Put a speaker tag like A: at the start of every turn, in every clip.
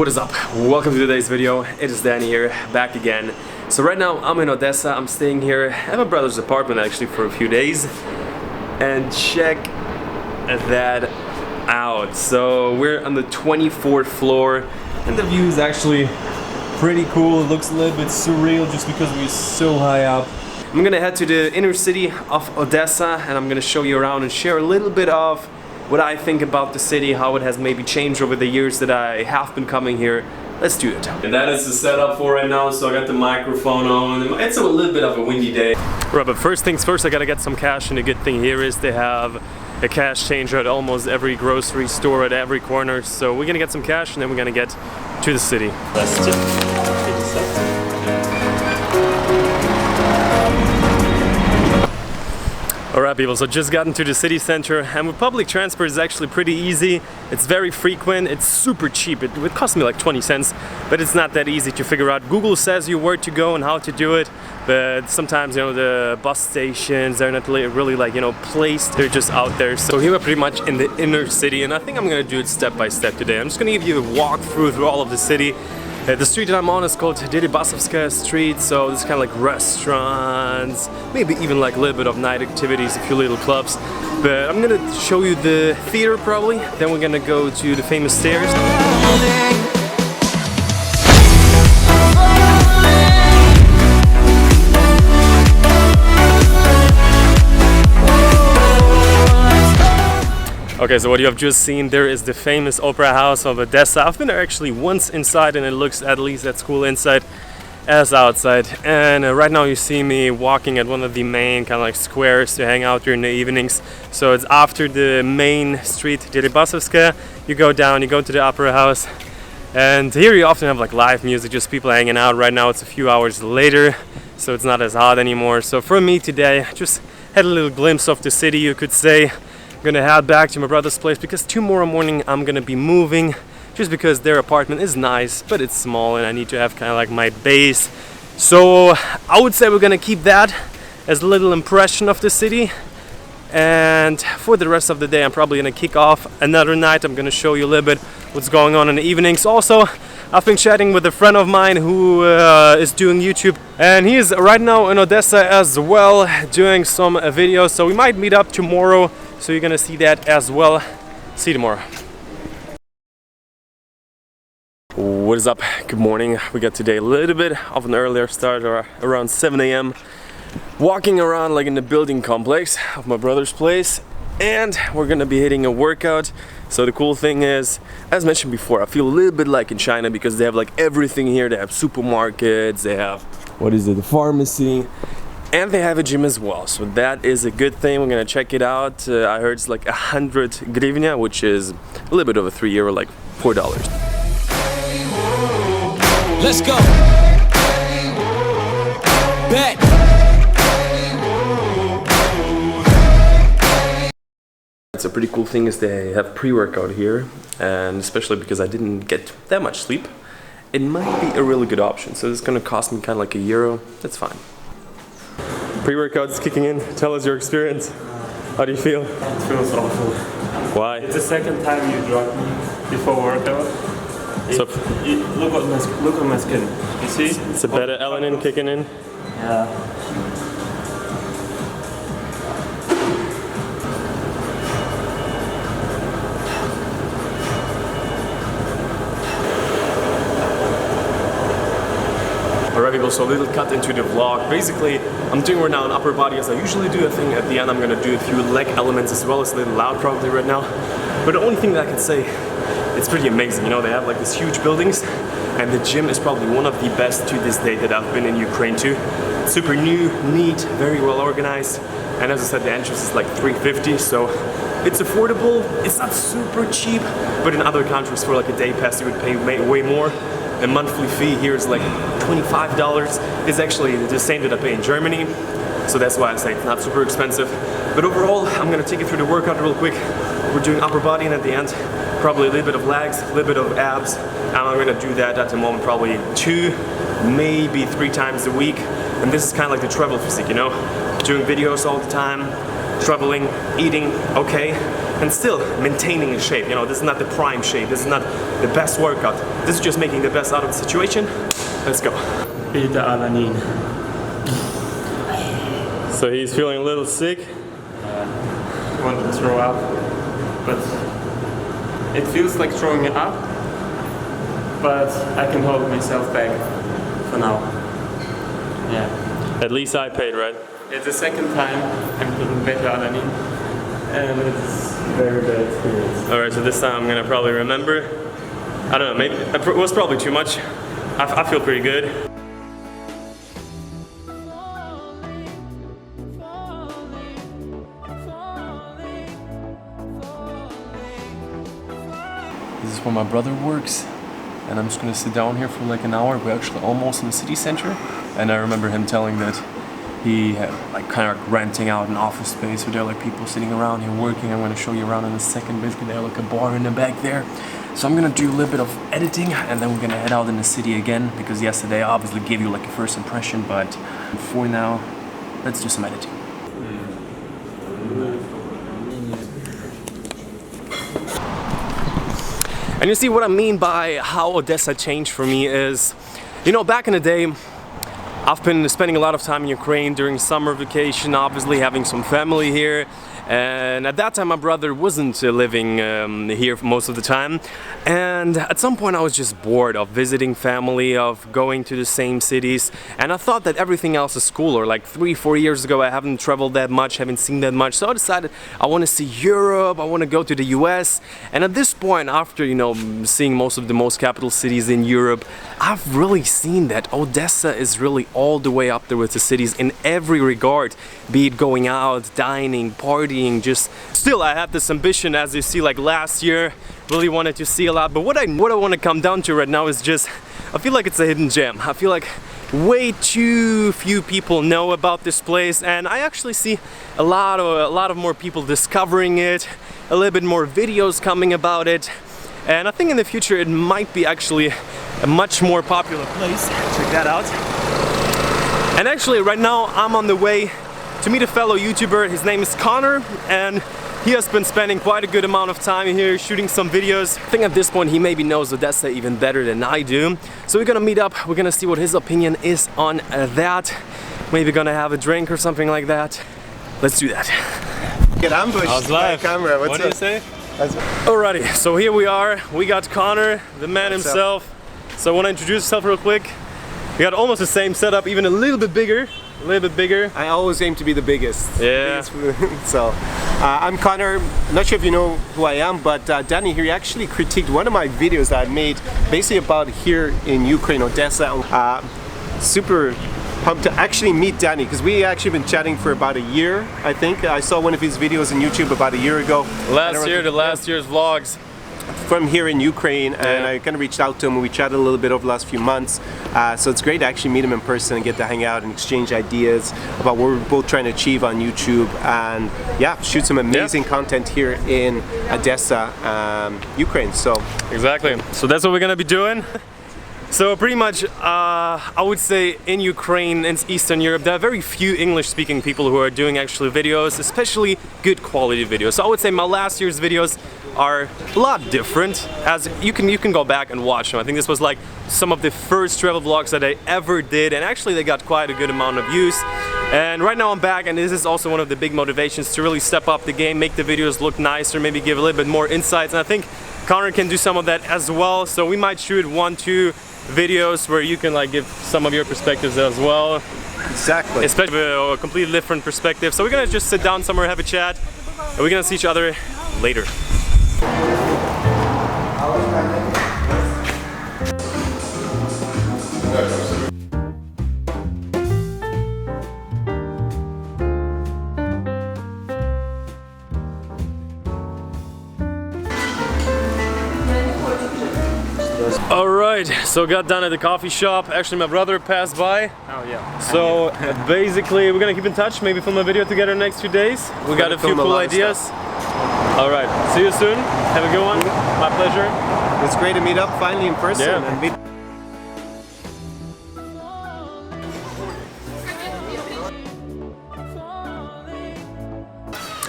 A: What is up? Welcome to today's video. It is Danny here, back again. So right now I'm in Odessa. I'm staying here at my brother's apartment actually for a few days. And check that out. So we're on the 24th floor and the view is actually pretty cool. It looks a little bit surreal just because we're so high up. I'm gonna head to the inner city of Odessa and I'm gonna show you around and share a little bit of what I think about the city, how it has maybe changed over the years that I have been coming here. Let's do it. And that is the setup for right now, so I got the microphone on. It's a little bit of a windy day. Right, but first things first, I gotta get some cash, and the good thing here is they have a cash changer at almost every grocery store at every corner. So we're gonna get some cash and then we're gonna get to the city. Alright people, so just got into the city center, and with public transport it's actually pretty easy. It's very frequent, it's super cheap. It would cost me like 20 cents, but it's not that easy to figure out. Google says you where to go and how to do it, but sometimes, you know, the bus stations, they're not really like, you know, placed, they're just out there. So here we're pretty much in the inner city, and I think I'm gonna do it step by step today. I'm just gonna give you a walk through all of the city. The street that I'm on is called Deribasovskaya Street, so it's kind of like restaurants, maybe even like a little bit of night activities, a few little clubs. But I'm gonna show you the theater probably, then we're gonna go to the famous stairs. Okay, so what you have just seen there is the famous opera house of Odessa. I've been there actually once inside and it looks at least as cool inside as outside. And right now you see me walking at one of the main kind of like squares to hang out during the evenings. So it's after the main street, Deribasovskaya. You go down, you go to the opera house. And here you often have like live music, just people hanging out. Right now it's a few hours later, so it's not as hot anymore. So for me today, I just had a little glimpse of the city, you could say. I'm gonna head back to my brother's place because tomorrow morning I'm gonna be moving, just because their apartment is nice but it's small and I need to have kind of like my base. So I would say we're gonna keep that as a little impression of the city, and for the rest of the day I'm probably gonna kick off another night. I'm gonna show you a little bit what's going on in the evenings. Also, I've been chatting with a friend of mine who is doing YouTube, and he is right now in Odessa as well doing some videos, so we might meet up tomorrow. So you're gonna see that as well. See you tomorrow. What is up? Good morning. We got today a little bit of an earlier start, or around 7 a.m. Walking around like in the building complex of my brother's place, and we're gonna be hitting a workout. So the cool thing is, as mentioned before, I feel a little bit like in China because they have like everything here. They have supermarkets, they have, what is it, the pharmacy. And they have a gym as well, so that is a good thing. We're gonna check it out. I heard it's like 100 hryvnia, which is a little bit over €3, like $4.
B: Let's go. Bet.
A: It's a pretty cool thing is they have pre-workout here, and especially because I didn't get that much sleep, it might be a really good option. So it's gonna cost me kind of like €1. That's fine. Pre-workout's kicking in. Tell us your experience. How do you feel?
C: It feels awful.
A: Why?
C: It's the second time you drug me before workout.
A: So
C: Look at my skin. You see?
A: It's a better alanine kicking in.
C: Yeah.
A: Alright people, so a little cut into the vlog. Basically, I'm doing right now an upper body as I usually do. I think at the end I'm gonna do a few leg elements as well. It's a little loud probably right now. But the only thing that I can say, it's pretty amazing. You know, they have like these huge buildings, and the gym is probably one of the best to this day that I've been in Ukraine too. It's super new, neat, very well organized. And as I said, the entrance is like $3.50, so it's affordable. It's not super cheap, but in other countries for like a day pass you would pay way more. A monthly fee here is like $25. It's actually the same that I pay in Germany, so that's why I say it's not super expensive. But overall, I'm gonna take you through the workout real quick. We're doing upper body, and at the end, probably a little bit of legs, a little bit of abs, and I'm gonna do that at the moment probably 2, maybe 3 times a week. And this is kind of like the travel physique, you know? Doing videos all the time, traveling, eating, okay. and still maintaining a shape. You know, this is not the prime shape, this is not the best workout. This is just making the best out of the situation. Let's go.
C: Peter Alanin.
A: So he's feeling a little sick.
C: Want to throw up, but it feels like throwing up, but I can hold myself back for now. Yeah.
A: At least I paid, right?
C: It's the second time I'm taking Peter Alanin, and it's very bad experience.
A: Alright, so this time I'm gonna probably remember. I don't know, maybe it was probably too much. I feel pretty good. This is where my brother works, and I'm just gonna sit down here for like an hour. We're actually almost in the city center, and I remember him telling that he had like kind of renting out an office space, so there are like people sitting around here working. I'm gonna show you around in a second. Basically, there's like a bar in the back there. So I'm gonna do a little bit of editing, and then we're gonna head out in the city again, because yesterday I obviously gave you like a first impression, but for now, let's do some editing. And you see what I mean by how Odessa changed for me is, you know, back in the day, I've been spending a lot of time in Ukraine during summer vacation, obviously having some family here. And at that time my brother wasn't living here for most of the time, and at some point I was just bored of visiting family, of going to the same cities, and I thought that everything else is cooler. Like 3-4 years ago I haven't traveled that much, haven't seen that much, so I decided I want to see Europe, I want to go to the US. And at this point, after, you know, seeing most of the most capital cities in Europe, I've really seen that Odessa is really all the way up there with the cities in every regard, be it going out, dining, partying. Just still I have this ambition, as you see, like last year really wanted to see a lot, but what I want to come down to right now is just, I feel like it's a hidden gem. I feel like way too few people know about this place, and I actually see a lot of more people discovering it, a little bit more videos coming about it, and I think in the future it might be actually a much more popular place. Check that out. And actually right now I'm on the way to meet a fellow YouTuber. His name is Connor, and he has been spending quite a good amount of time here shooting some videos. I think at this point he maybe knows Odessa even better than I do. So we're gonna meet up, we're gonna see what his opinion is on that. Maybe gonna have a drink or something like that. Let's do that.
D: Get ambushed.
A: How's life?
D: By camera.
A: What do you say? Alrighty, so here we are. We got Connor, the man himself. So I want to introduce yourself real quick. We got almost the same setup, even a little bit bigger. A little bit bigger.
D: I always aim to be the biggest.
A: Yeah.
D: So, I'm Connor. Not sure if you know who I am, but Danny here, he actually critiqued one of my videos that I made basically about here in Ukraine, Odessa. Super pumped to actually meet Danny, because we actually been chatting for about a year, I think. I saw one of his videos on YouTube about a year ago.
A: Last year's vlogs.
D: From here in Ukraine, and I kind of reached out to him. We chatted a little bit over the last few months, so it's great to actually meet him in person and get to hang out and exchange ideas about what we're both trying to achieve on YouTube, and yeah, shoot some amazing content here in Odessa, Ukraine. So
A: exactly. So that's what we're gonna be doing. So pretty much, I would say in Ukraine and Eastern Europe, there are very few English-speaking people who are doing actually videos, especially good quality videos. So I would say my last year's videos are a lot different, as you can go back and watch them. I think this was like some of the first travel vlogs that I ever did, and actually they got quite a good amount of views. And right now I'm back, and this is also one of the big motivations to really step up the game, make the videos look nicer, maybe give a little bit more insights, and I think Connor can do some of that as well. So we might shoot 1-2 videos where you can like give some of your perspectives as well.
D: exactly.
A: Especially a completely different perspective. So we're gonna just sit down somewhere, have a chat, and we're gonna see each other later. Alright, so got done at the coffee shop. Actually, my brother passed by.
C: Oh yeah.
A: So basically, we're gonna keep in touch, maybe film a video together next few days. We got a few cool ideas. Alright, see you soon. Have a good one. My pleasure.
D: It's great to meet up finally in person.
A: Yeah.
D: And meet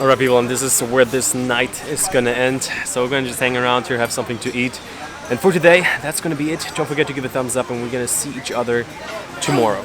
A: Alright people, and this is where this night is gonna end. So we're gonna just hang around here, have something to eat. And for today, that's gonna be it. Don't forget to give a thumbs up and we're gonna see each other tomorrow.